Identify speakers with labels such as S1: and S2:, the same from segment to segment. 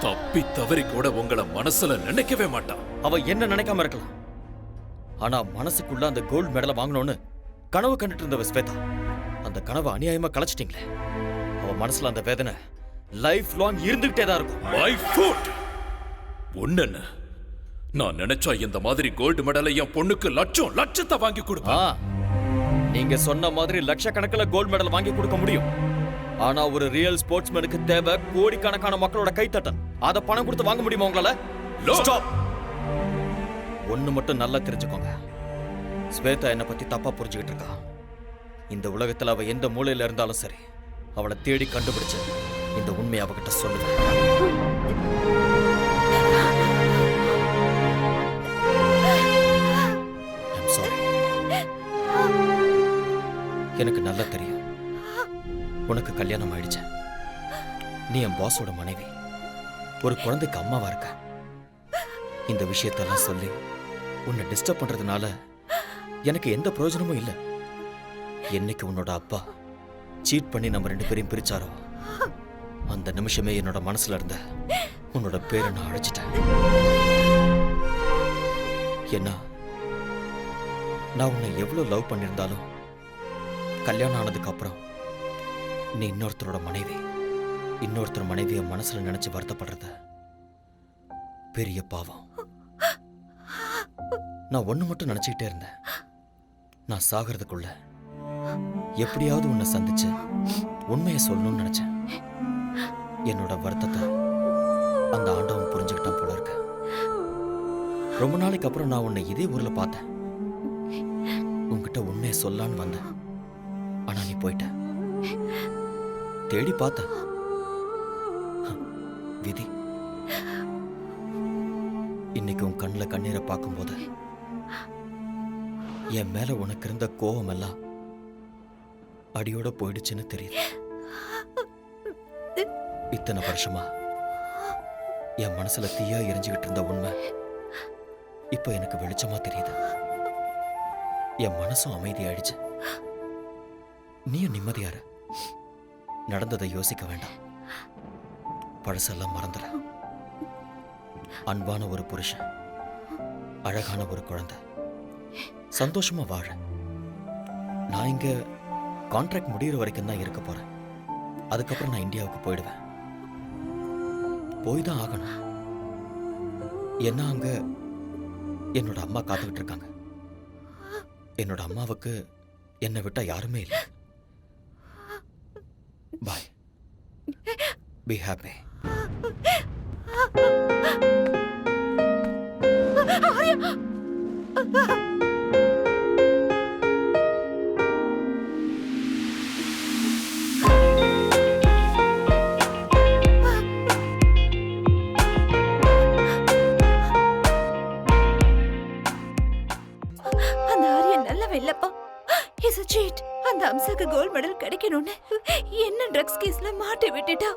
S1: தப்பி தவறி கூட உங்களை மனசுல நினைக்கவே மாட்டான்.
S2: அவ என்ன நினைக்காம இருக்கலாம், ஆனா மனசுக்குள்ள அந்த கோல்டு மெடலை வாங்கணும்னு கனவு கண்டுட்டு இருந்தவ ஸ்வேதா. அந்த கனவை அநியாயமா கலைச்சிட்டீங்களே. அவ மனசுல அந்த வேதனை லைஃப் லாங் இருந்துகிட்டே தான் இருக்கும்.
S1: மை ஃபுட் ஒண்ணு, நான் நினைச்சா இந்த மாதிரி கோல்டு மெடலை என் பொண்ணுக்கு லட்சத்தை வாங்கி கொடுப்பேன்.
S2: நீங்க சொன்ன மாதிரி லட்சக்கணக்கில் கோல்டு மெடல் வாங்கி கொடுக்க முடியும். ஆனா ஒரு ரியல் ஸ்போர்ட்ஸ்மேனுக்கு தேவை கோடிக்கணக்கான மக்களோட கைத்தட்டல். அத பணம் கொடுத்து வாங்க முடியுமா உங்களால? ஸ்டாப். ஒண்ணு மட்டும் நல்லா தெரிஞ்சுக்கோங்க, ஸ்வேதா என்னை பத்தி தப்பா புரிஞ்சுக்கிட்டு இருக்கா. இந்த உலகத்துல அவ எந்த மூலையில இருந்தாலும் சரி, அவளை தேடி கண்டுபிடிச்சு இந்த உண்மையை அவகிட்ட சொல்லுவேன். எனக்கு நல்லா தெரியும் உனக்கு கல்யாணம் ஆயிடுச்சு. நீ என் பாஸோட மனைவி, ஒரு குழந்தைக்கு அம்மாவா இருக்க. இந்த விஷயத்தெல்லாம் சொல்லி உன்னை டிஸ்டர்ப் பண்றதுனால எனக்கு எந்த பிரயோஜனமும் இல்லை. என்னைக்கு உன்னோட அப்பா சீட் பண்ணி நம்ம 2 பேரையும் பிரிச்சாரோ, அந்த நிமிஷமே என்னோட மனசுல இருந்த உன்னோட பேரை நான் அழைச்சிட்டேன். என்ன, நான் உன்னை எவ்வளவு லவ் பண்ணியிருந்தாலும் கல்யாணம் ஆனதுக்கு அப்புறம் நீ இன்னொருத்தரோட மனைவி, இன்னொருத்தர் மனைவிய மனசுல நினைச்சு வருத்தப்படுறது பெரிய பாவம். நான் ஒண்ணு மட்டும் நினைச்சுக்கிட்டே இருந்தேன், நான் சாகிறதுக்குள்ள எப்படியாவது உன்னை சந்திச்சு உண்மையை சொல்லணும்னு நினைச்சேன். என்னோட வருத்தத்தை அந்த ஆண்டவன் புரிஞ்சுக்கிட்டான் போல இருக்க. ரொம்ப நாளைக்கு அப்புறம் நான் உன்னை இதே ஊர்ல பார்த்தேன். உன்கிட்ட உண்மையை சொல்லான்னு வந்தேன், ஆனா நீ போயிட்ட. தேடி பார்த்த விதி. இன்னைக்கு உன் கண்ணில் கண்ணீரை பார்க்கும்போது என் மேல உனக்கு இருந்த கோபம் எல்லாம் அடியோட போயிடுச்சுன்னு தெரியுது. இத்தனை வருஷமா என் மனசுல தீயா எரிஞ்சுக்கிட்டு இருந்த உண்மை இப்ப எனக்கு வெளிச்சமா தெரியுது. என் மனசும் அமைதியாயிடுச்சு, நீயும் நிம்மதியாரு. நடந்ததை யோசிக்க வேண்டாம், பழசெல்லாம் மறந்துட. அன்பான ஒரு புருஷன், அழகான ஒரு குழந்தை, சந்தோஷமா வாழ. நான் இங்க கான்ட்ராக்ட் முடிகிற வரைக்கும் தான் இருக்க போறேன். அதுக்கப்புறம் நான் இந்தியாவுக்கு போயிடுவேன். போய் தான் ஆகணும். என்ன அங்க என்னோட அம்மா காத்துக்கிட்டு இருக்காங்க. என்னோட அம்மாவுக்கு என்னை விட்டா யாருமே இல்லை. பாய், பி ஹாப்பி.
S3: அந்த அம்சாக்கு கோல்ட் மெடல் கிடைக்கணும்னு என்ன ட்ரக்ஸ் கேஸ்ல மாட்டி விட்டுட்டா.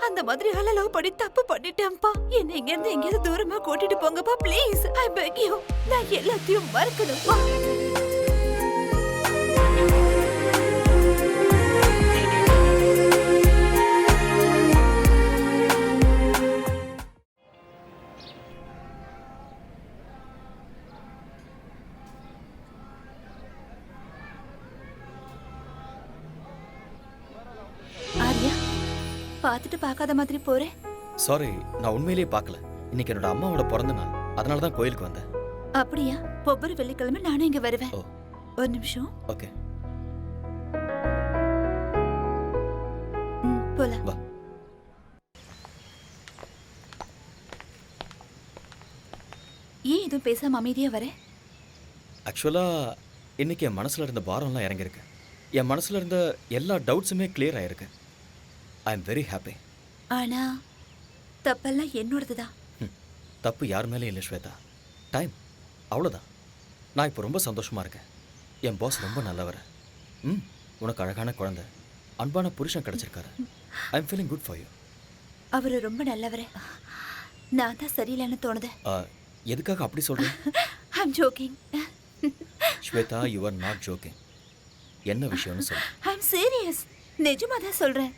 S3: அந்த மாதிரி ஆள லவ் பண்ணி தப்பு பண்ணிட்டேன்ப்பா. என்ன இங்க இருந்து எங்கேயாவது தூரமா கூட்டிட்டு போங்கப்பா ப்ளீஸ். I peg you. நான் எல்லாத்தையும் மறக்கணும்ப்பா. பார்த்துட்டு பார்க்காத மாதிரி போறேன்.
S2: சாரி, நான் உண்மையிலேயே பார்க்கல. இன்னைக்கு என்னோட அம்மாவோட பிறந்த நாள், அதனால தான் கோயிலுக்கு வந்தேன்.
S3: அப்படியா? ஒவ்வொரு வெள்ளிக்கிழமை நானும் இங்க வருவேன். ஒரு நிமிஷம்.
S2: ஓகே,
S3: போலாம்.
S2: வா.
S3: ஏன் இதுவும் பேசாம அமைதியா வர?
S2: ஆக்சுவலா இன்னைக்கு என் மனசுல இருந்த பாரம்லாம் இறங்கிருக்கு. என் மனசுல இருந்த எல்லா டவுட்ஸுமே கிளியர் ஆயிருக்கு. I am very happy.
S3: ஆனா தப்பெல்லாம் என்னோடதுதான்.
S2: தப்பு யார் மேலே இல்லை ஸ்வேதா, டைம், அவ்வளோதான். நான் இப்போ ரொம்ப சந்தோஷமா இருக்கேன். என் பாஸ் ரொம்ப நல்லவர். உனக்கு அழகான குழந்தை, அன்பான புருஷன் கிடைச்சிருக்காரு. I am feeling good for you.
S3: அவரு ரொம்ப நல்லவர். நான் தான் சரியில்லைன்னு தோணுது.
S2: எதுக்காக அப்படி சொல்றேன்?
S3: I am joking.
S2: Shweta, you are not joking. என்ன விஷயம்னு சொல்லு.
S3: I am serious. நிஜமா தான் சொல்றேன்.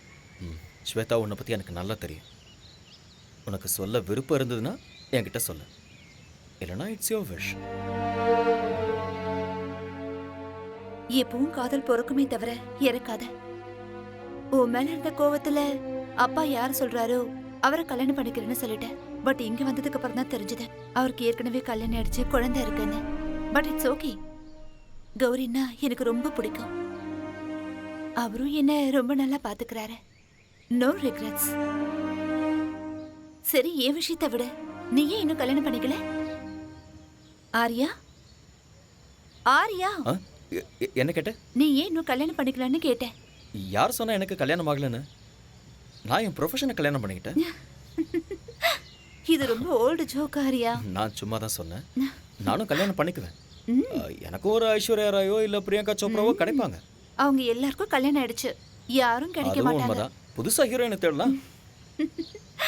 S2: ஸ்வேதா, உன்னை பற்றி எனக்கு நல்லா தெரியும். உனக்கு சொல்ல விருப்பம் இருந்ததுன்னா என்கிட்ட சொல்லு, இல்லைனா இட்ஸ் யோர் விஷ்.
S3: எப்பவும் காதல் பொறுக்குமே தவிர இறக்காத. உன் மேல இருந்த கோவத்துல அப்பா யார் சொல்றாரோ அவரை கல்யாணம் பண்ணிக்கிறேன்னு சொல்லிட்டேன். பட் இங்க வந்ததுக்கு அப்புறம் தான் தெரிஞ்சது அவருக்கு ஏற்கனவே கல்யாணம் ஆயிடுச்சு, குழந்தை இருக்குன்னு. But it's okay. கௌரின்னா எனக்கு ரொம்ப பிடிக்கும். அவரும் என்ன ரொம்ப நல்லா பாத்துக்கிறாரு. No regrets. சரி, என் விஷயத்தை விட நீ ஏன் இன்னும் கல்யாணம் பண்ணிக்கல? ஆர்யா, ஆர்யா,
S2: என்ன கேட்ட?
S3: நீ ஏன் இன்னும் கல்யாணம் பண்ணிக்கலான்னு கேட்டேன்.
S2: யார் சொன்னா எனக்கு கல்யாணம் ஆகலன்னு? நான் என் ப்ரொஃபஷனை கல்யாணம் பண்ணிக்கிட்டேன்.
S3: இது ரொம்ப ஓல்டு ஜோக் ஆர்யா.
S2: நான் சும்மா தான் சொன்னேன். நானும் கல்யாணம் பண்ணிக்குவேன். எனக்கும் ஒரு ஐஸ்வர்யா ராயோ இல்ல பிரியங்கா சோப்ராவோ கிடைப்பாங்க.
S3: அவங்க எல்லாருக்கும் கல்யாணம் ஆயிடுச்சு, யாரும் கிடைக்க
S2: அதுவும்
S3: மாட்டாங்க.
S2: உண்மைதான். புதுசா ஹீரோயினை தேடலாம்,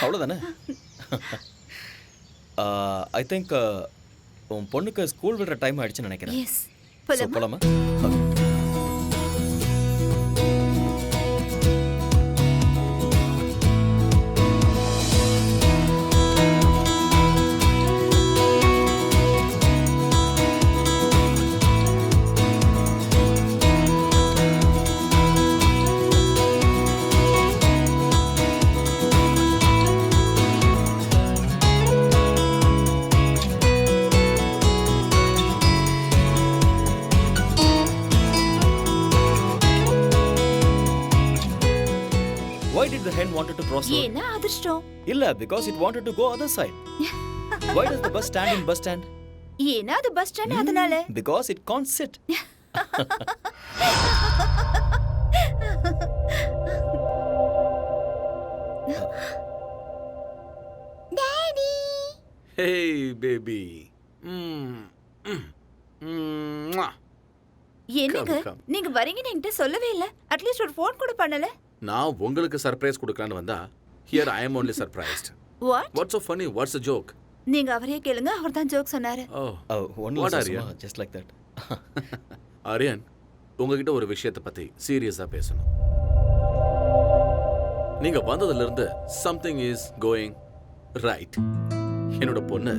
S2: அவ்வளோதானே? ஐ திங்க் உன் பொண்ணுக்கு ஸ்கூல் விடுற டைம் ஆயிடுச்சுன்னு நினைக்கிறேன்.
S3: எஸ்,
S2: So, போலாமா? Why did the hen wanted to cross road?
S3: ஏன்னா அதிர்ஷ்டம்.
S2: இல்ல, because it wanted to go other side. Why does the bus stand in bus stand?
S3: ஏன்னா அது பஸ் ஸ்டாண்ட், அதனால.
S2: Because it can't sit.
S3: Daddy,
S1: Hey, baby.
S3: என்னங்க
S1: Come, come.
S3: நீங்க வரீங்கன்னு என்கிட்ட சொல்லவே இல்ல. அட்லீஸ்ட் ஒரு ஃபோன் கூட பண்ணல.
S1: நான் உங்களுக்கு சர்ப்ரைஸ் கொடுக்கலான்னு வந்தா here I am only surprised.
S3: What?
S1: What's so funny? What's the joke?
S3: நீங்க அவரே கேளுங்க, அவர் தான் ஜோக் சொன்னாரு.
S1: Oh,
S2: Only
S1: What are you?
S2: just like that.
S1: Aryan, உங்ககிட்ட ஒரு விஷயத்தை பத்தி சீரியஸா பேசணும். நீங்க வந்ததுல இருந்து something is going right. என்னோட பொண்ணு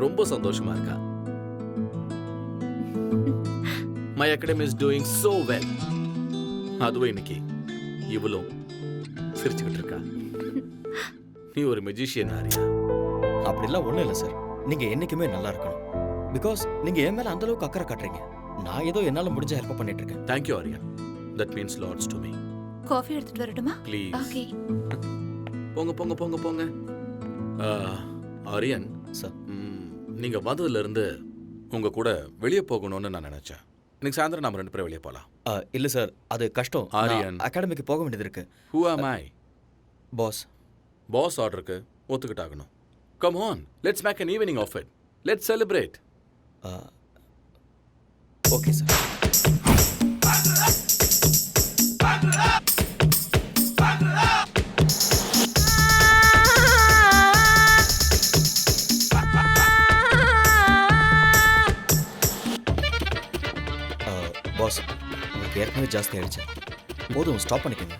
S1: ரொம்ப சந்தோஷமா இருக்கா. My academy is doing so well. அதுவும் இன்னைக்கு இவளும் சிரிச்சுக்கிட்டு இருக்கா. நீ ஒரு மெஜிஷியன் ஆரியா.
S2: அப்படிலாம் ஒண்ணும் இல்லை சார். நீங்க என்னைக்குமே நல்லா இருக்கணும். பிகாஸ் நீங்க என் மேல அந்த அளவுக்கு அக்கறை காட்டுறீங்க. நான் ஏதோ என்னால முடிஞ்ச ஹெல்ப் பண்ணிட்டு இருக்கேன்.
S1: Thank you, Aryan. That means lots to me.
S3: Coffee எடுத்துட்டு வரட்டுமா?
S1: Please.
S3: ஓகே.
S1: போங்க போங்க போங்க போங்க. ஆரியன்
S2: சார்,
S1: நீங்க வந்ததுல இருந்து உங்க கூட வெளியே போகணும்னு நான் நினைச்சேன். இன்னைக்கு சாயந்தரம் நாம 2 பேரும் வெளியே போலாம்.
S2: இல்ல சார், அது கஷ்டம்.
S1: ஆரியன்.
S2: அகாடமிக்கு போக வேண்டியது இருக்கு.
S1: Who am I?
S2: Boss.
S1: Boss ஆர்டருக்கு ஒத்துக்கிட்டாகணும். Come on, let's make an evening of it. Let's celebrate.
S2: Okay sir. Boss, உங்களுக்கு ஏற்கனவே ஜாஸ்தி ஆயிடுச்சு. போதும், ஸ்டாப் பண்ணிக்கோங்க.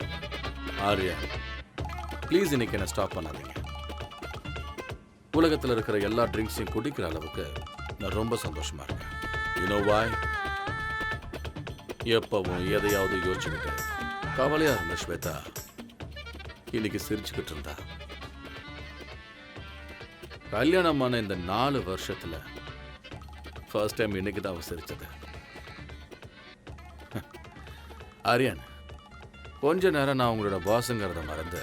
S1: ஆரியா, ப்ளீஸ் இன்னைக்கு என்ன ஸ்டாப் பண்ணாதீங்க. உலகத்தில் இருக்கிற எல்லா ட்ரிங்க்ஸையும் குடிக்கிற அளவுக்கு நான் ரொம்ப சந்தோஷமா இருக்கேன். You know why? எப்பவும் எதையாவது யோசிச்சுக்கிட்டு கவலையா இருந்த ஸ்வேதா இன்னைக்கு சிரிச்சுக்கிட்டு இருந்தா. கல்யாணமான இந்த 4 வருஷத்துல ஃபர்ஸ்ட் டைம் இன்னைக்கு தான் அவ சிரிச்சது. ஆரியன், கொஞ்ச நேரம் நான் உங்களோட பாஸுங்கிறத மறந்து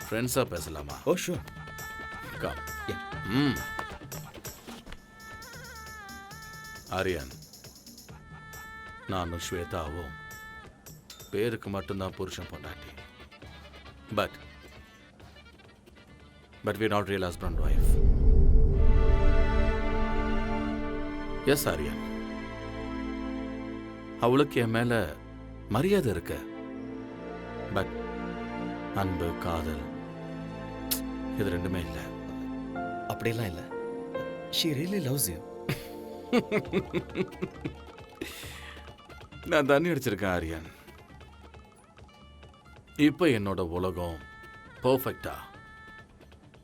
S1: ஃப்ரெண்ட்ஸா பேசலாமா?
S2: Oh sure.
S1: Come.
S2: Yeah.
S1: Aryan, நானும் ஸ்வேதாவும் பேருக்கு மட்டும்தான் புருஷன் பொண்டாட்டி. But we are not real husband and wife. Yes Aryan, அவளுக்கு என் மேல மரியாதை இருக்கு. பட் அன்பு, காதல் இது ரெண்டுமே இல்லை.
S2: அப்படியெல்லாம் இல்லை. She really loves you.
S1: நான் தண்ணி அடிச்சிருக்கேன் ஆரியன். இப்போ என்னோட உலகம் பர்ஃபெக்டா